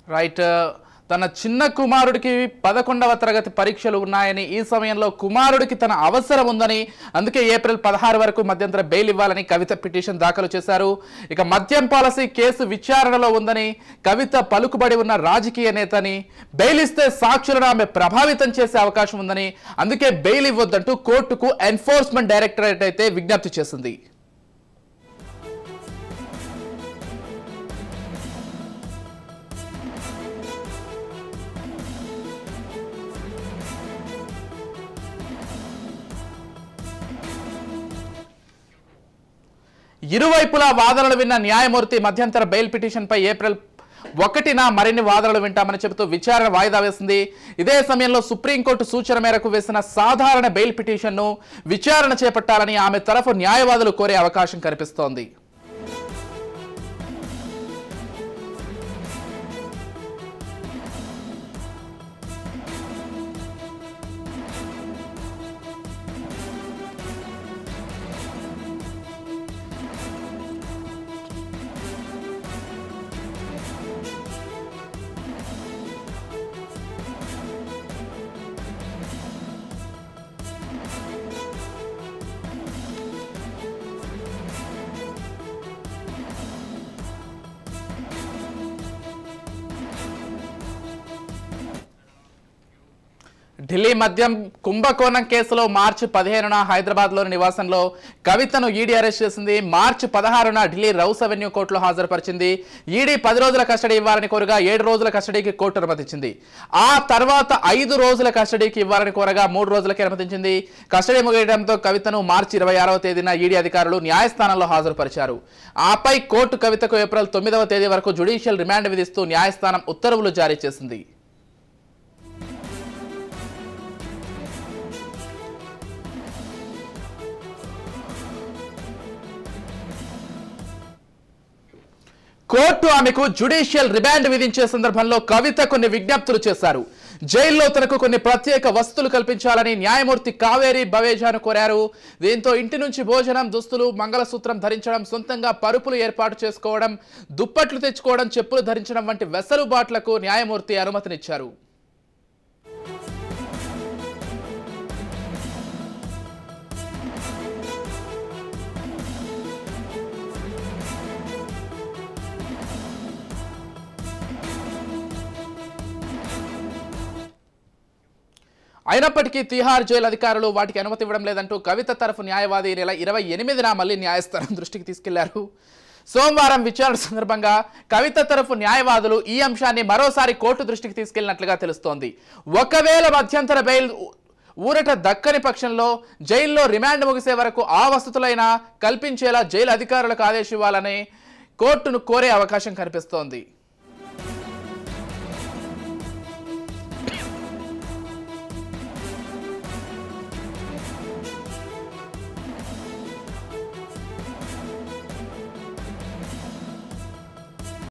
Right. తన చిన్న కుమారుడికి 11వ తరగతి పరీక్షలు ఉన్నాయని ఈ సమయంలో కుమారుడికి తన అవసరం ఉందని అందుకే ఏప్రిల్ 16 వరకు మధ్యంతర బెయిల్ ఇవ్వాలని కవిత పిటిషన్ దాఖలు చేశారు. ఇక మద్యం పాలసీ కేసు విచారణలో ఉందని కవిత పలుకుబడి ఉన్న రాజకీయ నేతని బెయిల్ ఇస్తే సాక్షులను ఆమె ప్రభావితం చేసే అవకాశం ఉందని అందుకే బెయిల్ ఇవ్వొద్దంటూ కోర్టుకు ఎన్ఫోర్స్మెంట్ డైరెక్టరేట్ అయితే విజ్ఞప్తి చేసింది. ఇరువైపులా వాదనలు విన్న న్యాయమూర్తి మధ్యంతర బెయిల్ పిటిషన్ పై ఏప్రిల్ 1న మరిన్ని వాదనలు వింటామని చెబుతూ విచారణ వాయిదా వేసింది. ఇదే సమయంలో సుప్రీంకోర్టు సూచన మేరకు వేసిన సాధారణ బెయిల్ పిటిషన్ను విచారణ చేపట్టాలని ఆమె తరఫు న్యాయవాదులు కోరే అవకాశం కనిపిస్తోంది. ఢిల్లీ మద్యం కుంభకోణం కేసులో మార్చి 15న హైదరాబాద్లోని నివాసంలో కవితను ఈడీ అరెస్ట్ చేసింది. మార్చి 16న ఢిల్లీ రౌస్ అవెన్యూ కోర్టులో హాజరుపరిచింది. ఈడీ 10 రోజుల కస్టడీ ఇవ్వాలని కోరగా 7 రోజుల కస్టడీకి కోర్టు అనుమతించింది. ఆ తర్వాత 5 రోజుల కస్టడీకి ఇవ్వాలని కోరగా 3 రోజులకి అనుమతించింది. కస్టడీ ముగియడంతో కవితను మార్చి 26వ తేదీన ఈడీ అధికారులు న్యాయస్థానంలో హాజరుపరిచారు. ఆపై కోర్టు కవితకు ఏప్రిల్ 9వ తేదీ వరకు జ్యుడిషియల్ రిమాండ్ విధిస్తూ న్యాయస్థానం ఉత్తర్వులు జారీ చేసింది. కోర్టు ఆమెకు జ్యుడిషియల్ రిమాండ్ విధించే సందర్భంలో కవిత కొన్ని విజ్ఞప్తులు చేశారు. జైల్లో తనకు కొన్ని ప్రత్యేక వసతులు కల్పించాలని న్యాయమూర్తి కావేరి బవేజాను కోరారు. దీంతో ఇంటి నుంచి భోజనం, దుస్తులు, మంగళసూత్రం ధరించడం, సొంతంగా పరుపులు ఏర్పాటు చేసుకోవడం, దుప్పట్లు తెచ్చుకోవడం, చెప్పులు ధరించడం వంటి వెసులుబాట్లకు న్యాయమూర్తి అనుమతినిచ్చారు. అయినప్పటికీ తిహార్ జైలు అధికారులు వాటికి అనుమతి ఇవ్వడం లేదంటూ కవిత తరఫు న్యాయవాది నెల 28న మళ్ళీ న్యాయస్థానం దృష్టికి తీసుకెళ్లారు. సోమవారం విచారణ సందర్భంగా కవిత తరఫు న్యాయవాదులు ఈ అంశాన్ని మరోసారి కోర్టు దృష్టికి తీసుకెళ్లినట్లుగా తెలుస్తోంది. ఒకవేళ మధ్యంతర బెయిల్ ఊరట దక్కని పక్షంలో జైల్లో రిమాండ్ ముగిసే వరకు ఆ వసతులైనా కల్పించేలా జైలు అధికారులకు ఆదేశం ఇవ్వాలని కోర్టును కోరే అవకాశం కనిపిస్తోంది.